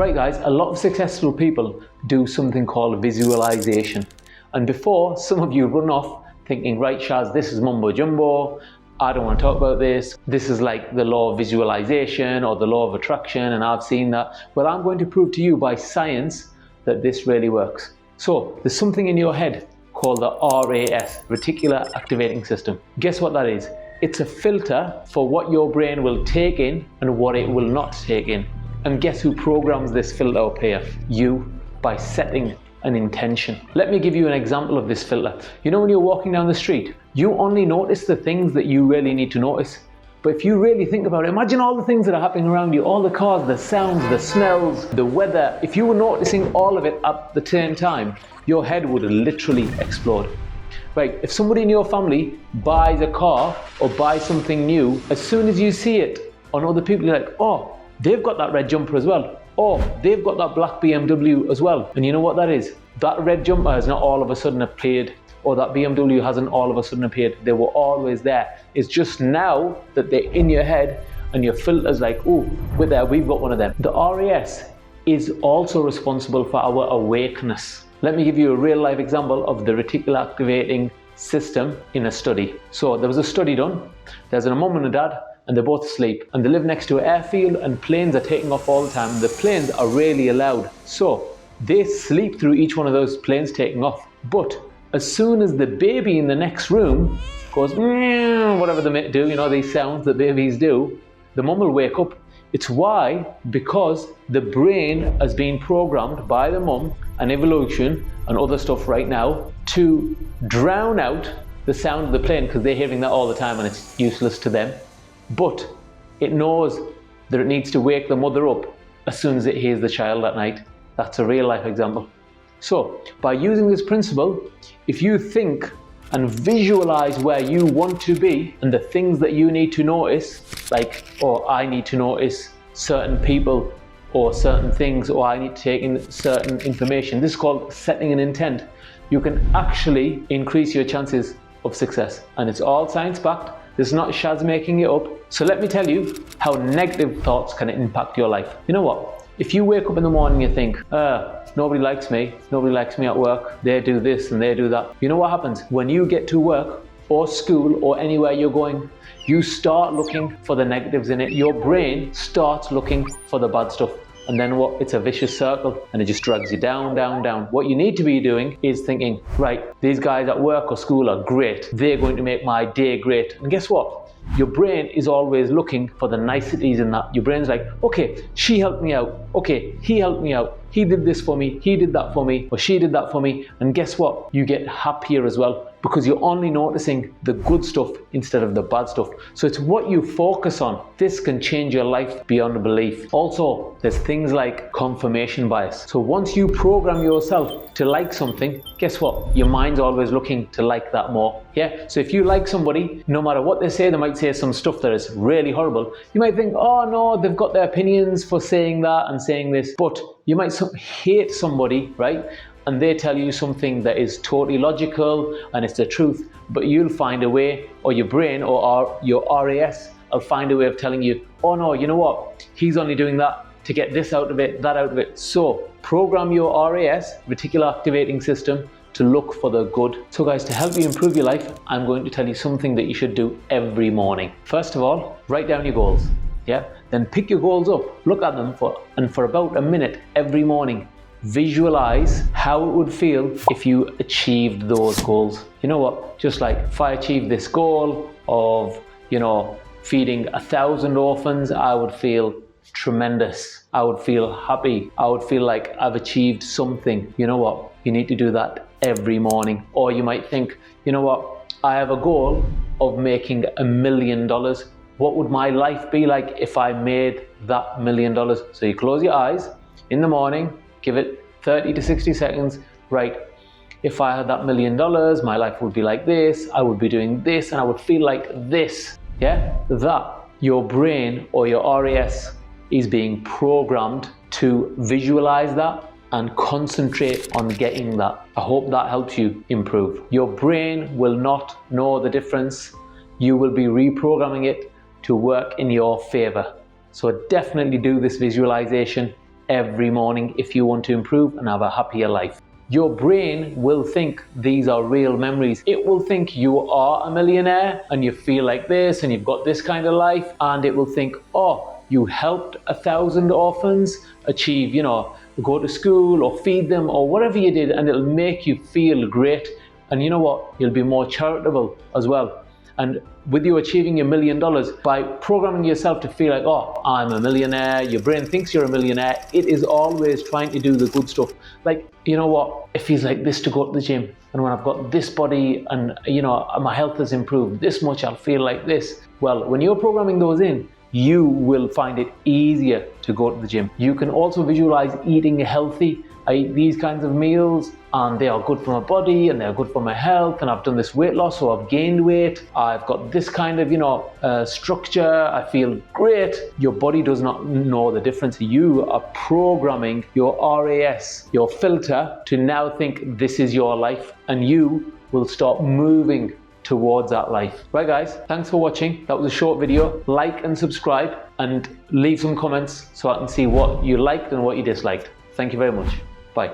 Right guys, a lot of successful people do something called visualization. And before, some of you run off thinking, right Shaz, this is mumbo jumbo, I don't want to talk about this. This is like the law of visualization or the law of attraction, and I've seen that. Well, I'm going to prove to you by science that this really works. So there's something in your head called the RAS, Reticular Activating System. Guess what that is? It's a filter for what your brain will take in and what it will not take in. And guess who programs this filter up here? You, by setting an intention. Let me give you an example of this filter. You know when you're walking down the street, you only notice the things that you really need to notice. But if you really think about it, imagine all the things that are happening around you, all the cars, the sounds, the smells, the weather. If you were noticing all of it at the same time, your head would literally explode. Right, if somebody in your family buys a car or buys something new, as soon as you see it on other people, you're like, oh, they've got that red jumper as well. Oh, they've got that black BMW as well. And you know what that is? That red jumper has not all of a sudden appeared, or that BMW hasn't all of a sudden appeared. They were always there. It's just now that they're in your head and your filter's like, oh, we're there, we've got one of them. The RAS is also responsible for our awareness. Let me give you a real life example of the reticular activating system in a study. So there was a study done. There's a mum and a dad, and they're both asleep, and they live next to an airfield, and planes are taking off all the time. The planes are really loud, so they sleep through each one of those planes taking off. But as soon as the baby in the next room goes whatever they do, you know, these sounds that babies do, the mum will wake up. It's why, because the brain has been programmed by the mum and evolution and other stuff right now to drown out the sound of the plane, because they're hearing that all the time and it's useless to them. But it knows that it needs to wake the mother up as soon as it hears the child at night. That's a real life example. So by using this principle, if you think and visualize where you want to be and the things that you need to notice, like, oh, I need to notice certain people or certain things, or I need to take in certain information. This is called setting an intent. You can actually increase your chances of success. And it's all science-backed. This is not Shaz making it up. So let me tell you how negative thoughts can impact your life. You know what? If you wake up in the morning and you think, nobody likes me at work, they do this and they do that. You know what happens? When you get to work or school or anywhere you're going, you start looking for the negatives in it. Your brain starts looking for the bad stuff. And then what? It's a vicious circle, and it just drags you down, down, down. What you need to be doing is thinking, right, these guys at work or school are great. They're going to make my day great. And guess what? Your brain is always looking for the niceties in that. Your brain's like, okay, she helped me out. Okay, he helped me out. He did this for me. He did that for me. Or she did that for me. And guess what? You get happier as well, because you're only noticing the good stuff instead of the bad stuff. So it's what you focus on. This can change your life beyond belief. Also, there's things like confirmation bias. So once you program yourself to like something, guess what? Your mind's always looking to like that more. Yeah. So if you like somebody, no matter what they might say some stuff that is really horrible. You might think, oh no, they've got their opinions for saying that and saying this. But you might hate somebody, right? And they tell you something that is totally logical and it's the truth, but you'll find a way, or your brain or your RAS will find a way of telling you, oh no, you know what? He's only doing that to get this out of it, that out of it. So program your RAS, Reticular Activating System, to look for the good. So guys, to help you improve your life, I'm going to tell you something that you should do every morning. First of all, write down your goals. Yeah. Then pick your goals up, look at them for about a minute every morning. Visualize how it would feel if you achieved those goals. You know what? Just like if I achieved this goal of, you know, feeding 1,000 orphans, I would feel tremendous. I would feel happy. I would feel like I've achieved something. You know what? You need to do that every morning. Or you might think, you know what? I have a goal of making $1 million. What would my life be like if I made that $1 million? So you close your eyes in the morning, give it 30 to 60 seconds, right? If I had that $1 million, my life would be like this, I would be doing this, and I would feel like this. Yeah? That, your brain or your RAS is being programmed to visualize that and concentrate on getting that. I hope that helps you improve. Your brain will not know the difference. You will be reprogramming it to work in your favor. So definitely do this visualization every morning if you want to improve and have a happier life. Your brain will think these are real memories. It will think you are a millionaire and you feel like this and you've got this kind of life, and it will think, oh, you helped 1,000 orphans achieve, go to school or feed them or whatever you did, and it'll make you feel great. And you know what? You'll be more charitable as well. And with you achieving $1 million, by programming yourself to feel like, oh, I'm a millionaire, your brain thinks you're a millionaire, it is always trying to do the good stuff. Like, you know what? It feels like this to go to the gym. And when I've got this body and, my health has improved this much, I'll feel like this. Well, when you're programming those in, you will find it easier to go to the gym. You can also visualize eating healthy. I eat these kinds of meals and they are good for my body and they're good for my health, and I've done this weight loss, so I've gained weight. I've got this kind of, structure. I feel great. Your body does not know the difference. You are programming your RAS, your filter, to now think this is your life, and you will start moving towards that life. Right guys, thanks for watching. That was a short video. Like and subscribe and leave some comments so I can see what you liked and what you disliked. Thank you very much. Bye.